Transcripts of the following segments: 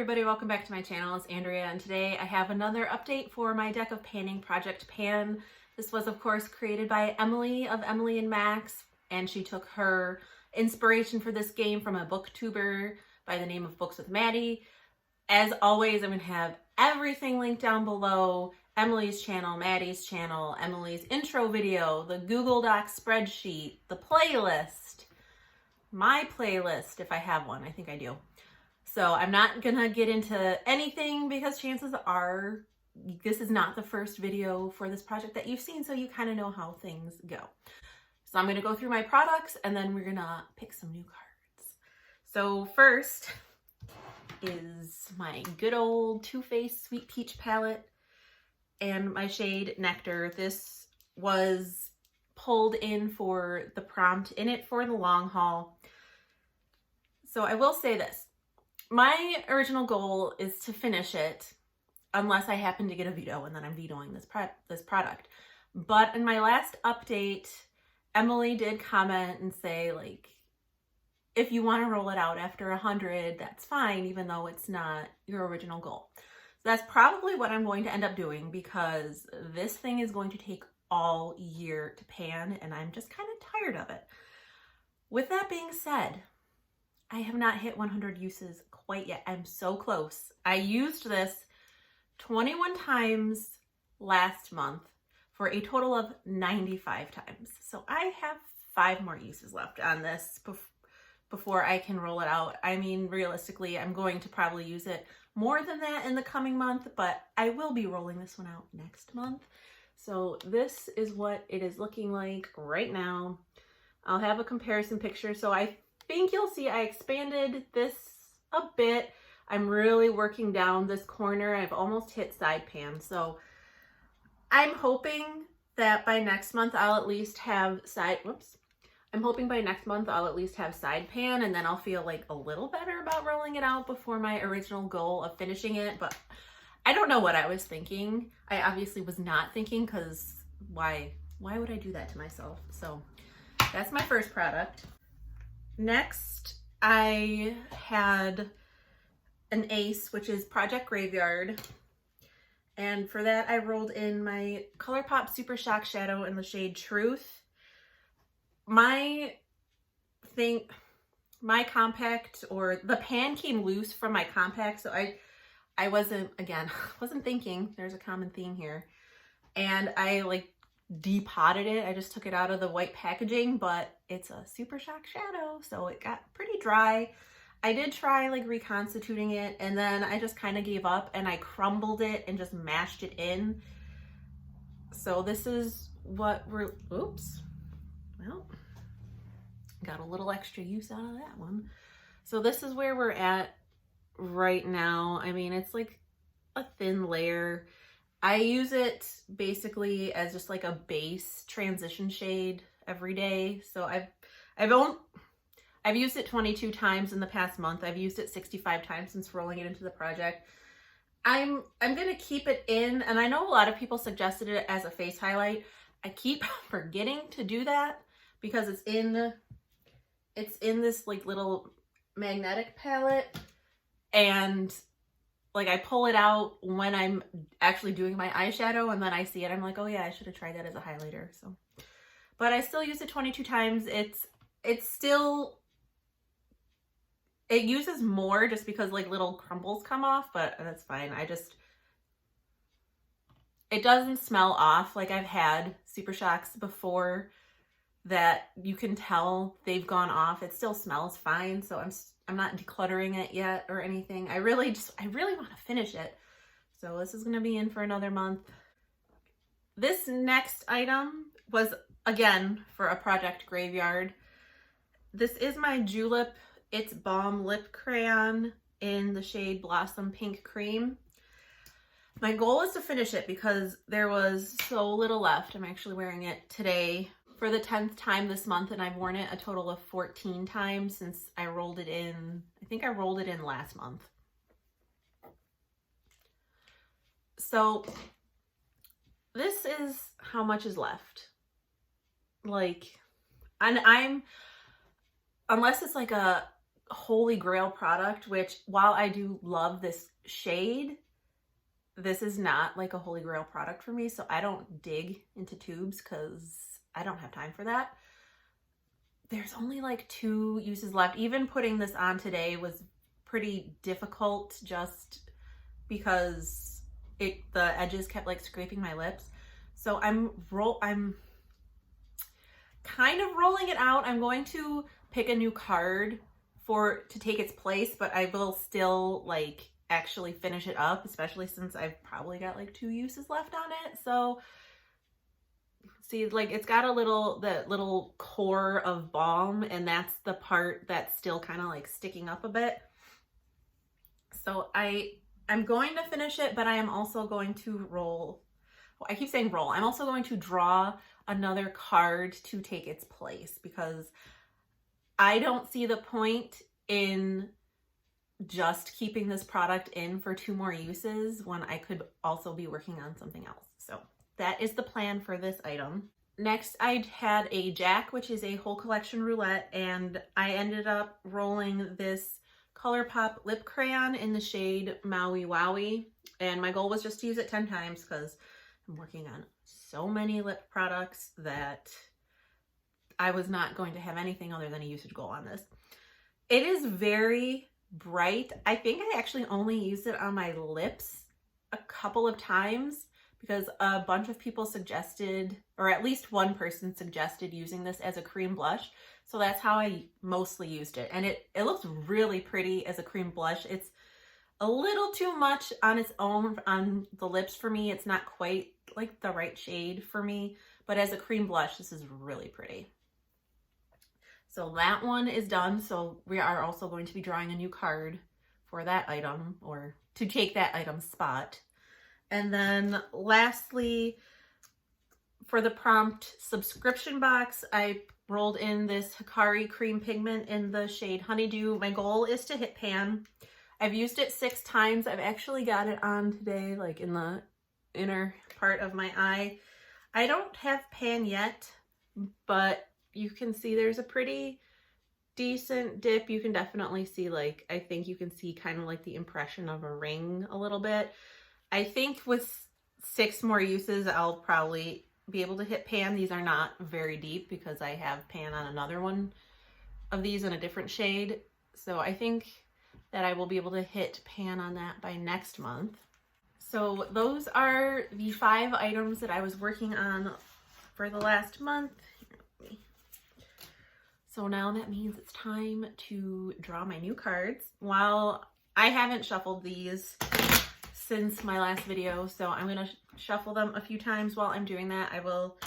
everybody, welcome back to my channel. It's Andrea, and today I have another update for my deck of panning project Pan. This was of course created by Emily of Emily and Max, and she took her inspiration for this game from a booktuber by the name of Books with Maddie. As always, I'm going to have everything linked down below. Emily's channel, Maddie's channel, Emily's intro video, the Google Docs spreadsheet, the playlist, my playlist if I have one. I think I do. So I'm not gonna get into anything because chances are this is not the first video for this project that you've seen, so you kind of know how things go. So I'm gonna go through my products and then we're gonna pick some new cards. So first is my good old Too Faced Sweet Peach palette and my shade Nectar. This was pulled in for the prompt, in it for the long haul. So I will say this. My original goal is to finish it unless I happen to get a veto, and then I'm vetoing this product. But in my last update, Emily did comment and say, like, if you want to roll it out after 100, that's fine, even though it's not your original goal. So that's probably what I'm going to end up doing because this thing is going to take all year to pan, and I'm just kind of tired of it. With that being said, I have not hit 100 uses quite yet. I'm so close. I used this 21 times last month for a total of 95 times. So I have 5 more uses left on this before I can roll it out. I mean, realistically, I'm going to probably use it more than that in the coming month, but I will be rolling this one out next month. So this is what it is looking like right now. I'll have a comparison picture. So I think you'll see I expanded this a bit. I'm really working down this corner. I've almost hit side pan. So I'm hoping that by next month I'll at least have I'm hoping by next month I'll at least have side pan, and then I'll feel like a little better about rolling it out before my original goal of finishing it. But I don't know what I was thinking. I obviously was not thinking, because why would I do that to myself? So that's my first product. Next, I had an ace, which is Project Graveyard. And for that, I rolled in my ColourPop Super Shock Shadow in the shade Truth. My compact, or the pan came loose from my compact, so I wasn't thinking. There's a common theme here. And I like depotted it. I just took it out of the white packaging, but it's a Super Shock Shadow, so it got pretty dry. I did try like reconstituting it, and then I just kind of gave up and I crumbled it and just mashed it in. So this is what got a little extra use out of that one. So this is where we're at right now. I mean, it's like a thin layer. I use it basically as just like a base transition shade every day. So I've used it 22 times in the past month. I've used it 65 times since rolling it into the project. I'm gonna keep it in, and I know a lot of people suggested it as a face highlight. I keep forgetting to do that because it's in this like little magnetic palette, and like I pull it out when I'm actually doing my eyeshadow, and then I see it. I'm like, oh yeah, I should have tried that as a highlighter. So, but I still use it 22 times. It uses more just because like little crumbles come off, but that's fine. It doesn't smell off. Like I've had Super Shocks before that you can tell they've gone off. It still smells fine. So I'm not decluttering it yet or anything. I really want to finish it. So this is going to be in for another month. This next item was again for a Project Graveyard. This is my Julep It's Balm Lip Crayon in the shade Blossom Pink Cream. My goal is to finish it because there was so little left. I'm actually wearing it today for the 10th time this month, and I've worn it a total of 14 times since I rolled it in. I think I rolled it in last month. So this is how much is left. Like, and unless it's like a holy grail product, which while I do love this shade, this is not like a holy grail product for me. So I don't dig into tubes because I don't have time for that. There's only like 2 uses left. Even putting this on today was pretty difficult just because the edges kept like scraping my lips. So I'm kind of rolling it out. I'm going to pick a new card to take its place, but I will still like actually finish it up, especially since I've probably got like 2 uses left on it. So see, like it's got that little core of balm, and that's the part that's still kind of like sticking up a bit. So I'm going to finish it, but I am also going to roll. Well, I keep saying roll. I'm also going to draw another card to take its place because I don't see the point in just keeping this product in for 2 more uses when I could also be working on something else. So that is the plan for this item. Next, I had a Jack, which is a whole collection roulette, and I ended up rolling this ColourPop lip crayon in the shade Maui Wowie, and my goal was just to use it 10 times because I'm working on so many lip products that I was not going to have anything other than a usage goal on this. It is very bright. I think I actually only used it on my lips a couple of times because a bunch of people suggested, or at least one person suggested, using this as a cream blush. So that's how I mostly used it. And it looks really pretty as a cream blush. It's a little too much on its own on the lips for me. It's not quite like the right shade for me, but as a cream blush, this is really pretty. So that one is done. So we are also going to be drawing a new card for that item, or to take that item's spot. And then lastly, for the prompt subscription box, I rolled in this Hikari cream pigment in the shade Honeydew. My goal is to hit pan. I've used it 6 times. I've actually got it on today, like in the inner part of my eye. I don't have pan yet, but you can see there's a pretty decent dip. You can definitely see, like, I think you can see kind of like the impression of a ring a little bit. I think with 6 more uses, I'll probably be able to hit pan. These are not very deep because I have pan on another one of these in a different shade. So I think that I will be able to hit pan on that by next month. So those are the 5 items that I was working on for the last month. So now that means it's time to draw my new cards. While I haven't shuffled these since my last video, so I'm going to shuffle them a few times. While I'm doing that, I will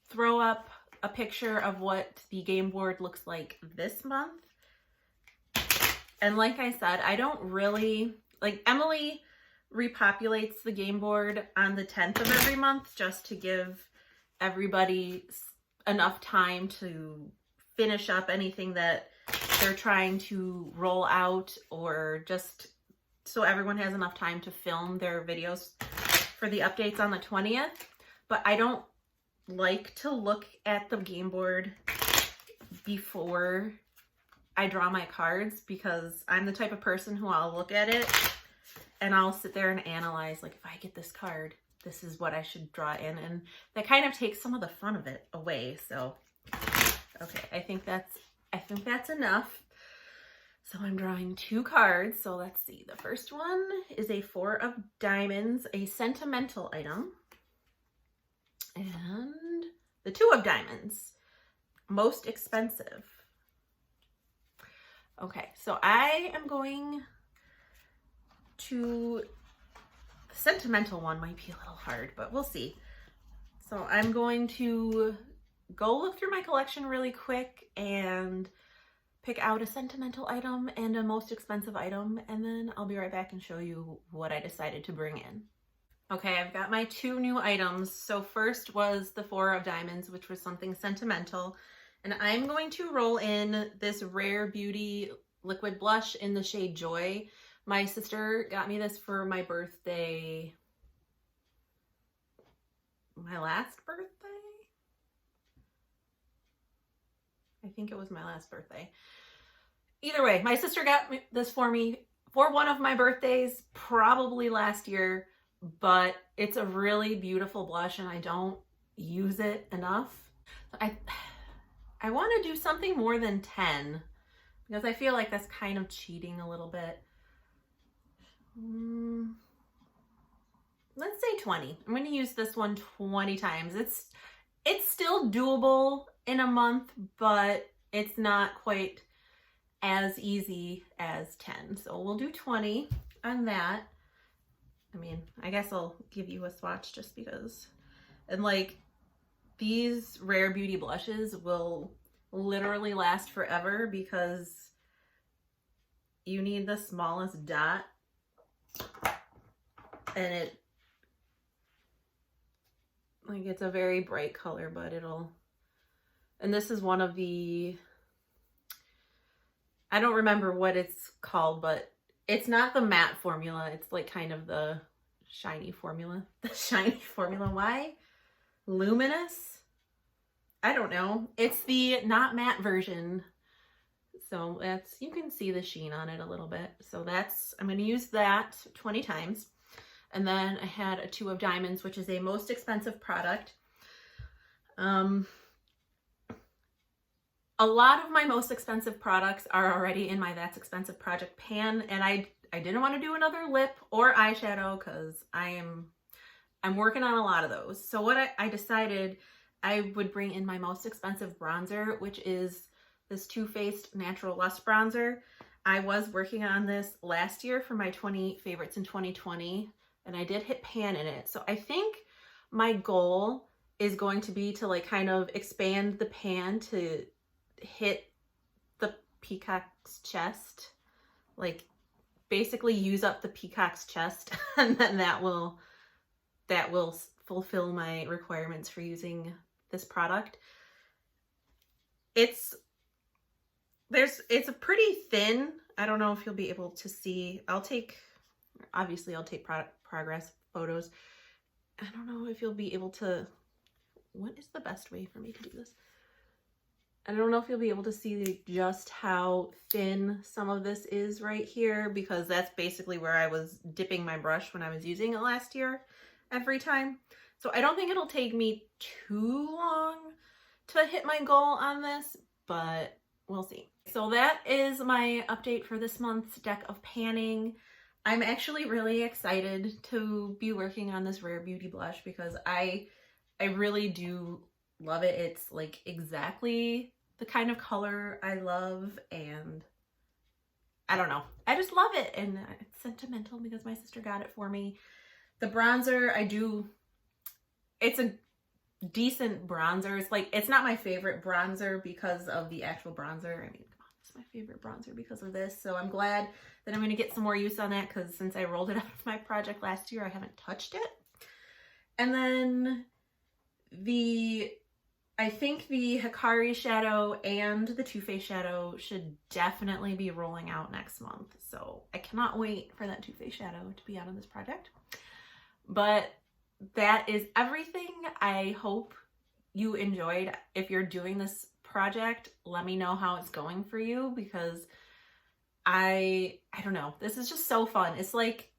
throw up a picture of what the game board looks like this month. And like I said, I don't really, like, Emily repopulates the game board on the 10th of every month just to give everybody enough time to finish up anything that they're trying to roll out, or just so everyone has enough time to film their videos for the updates on the 20th. But I don't like to look at the game board before I draw my cards, because I'm the type of person who I'll look at it and I'll sit there and analyze, like, if I get this card, this is what I should draw in, and that kind of takes some of the fun of it away. So okay, I think that's enough. So I'm drawing 2 cards. So let's see. The first one is a 4 of diamonds, a sentimental item. And the 2 of diamonds, most expensive. Okay, so I am going to, the sentimental one might be a little hard, but we'll see. So I'm going to go look through my collection really quick and pick out a sentimental item and a most expensive item, and then I'll be right back and show you what I decided to bring in. Okay, I've got my 2 new items. So first was the 4 of diamonds, which was something sentimental, and I'm going to roll in this Rare Beauty liquid blush in the shade Joy. My sister got me this for my birthday, my last birthday? I think it was my last birthday. either way, my sister got this for me for one of my birthdays, probably last year, but it's a really beautiful blush and I don't use it enough. I want to do something more than 10 because I feel like that's kind of cheating a little bit. Let's say 20. I'm going to use this one 20 times. It's still doable in a month, but it's not quite as easy as 10. So we'll do 20 on that. I mean, I guess I'll give you a swatch just because. And like, these Rare Beauty blushes will literally last forever because you need the smallest dot, and it's a very bright color, but and this is one of the, I don't remember what it's called, but it's not the matte formula. It's like kind of the shiny formula. The shiny formula. Why? Luminous? I don't know. It's the not matte version. So you can see the sheen on it a little bit. So I'm going to use that 20 times. And then I had a 2 of Diamonds, which is a most expensive product. A lot of my most expensive products are already in my That's Expensive project pan, and I didn't want to do another lip or eyeshadow because I'm working on a lot of those. So what I decided I would bring in my most expensive bronzer, which is this Too Faced Natural Lust Bronzer. I was working on this last year for my 20 favorites in 2020, and I did hit pan in it. So I think my goal is going to be to like kind of expand the pan to hit the peacock's chest, like basically use up the peacock's chest, and then that will fulfill my requirements for using this product. It's a pretty thin. I don't know if you'll be able to see. Obviously I'll take progress photos. I don't know if you'll be able to, what is the best way for me to do this? I don't know if you'll be able to see just how thin some of this is right here, because that's basically where I was dipping my brush when I was using it last year every time. So I don't think it'll take me too long to hit my goal on this, but we'll see. So that is my update for this month's deck of panning. I'm actually really excited to be working on this Rare Beauty blush because I really do love it. It's like exactly the kind of color I love, and I don't know. I just love it, and it's sentimental because my sister got it for me. The bronzer, it's a decent bronzer. It's not my favorite bronzer because of the actual bronzer. I mean, come on, it's my favorite bronzer because of this. So I'm glad that I'm going to get some more use on that because since I rolled it out of my project last year, I haven't touched it. And then I think the Hikari shadow and the Too Faced shadow should definitely be rolling out next month. So I cannot wait for that Too Faced shadow to be out of this project. But that is everything. I hope you enjoyed. If you're doing this project, let me know how it's going for you, because I don't know. This is just so fun. It's like,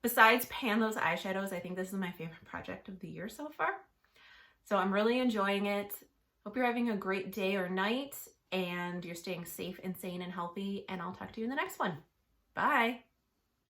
besides pan those eyeshadows, I think this is my favorite project of the year so far. So I'm really enjoying it. Hope you're having a great day or night and you're staying safe and sane and healthy, and I'll talk to you in the next one. Bye.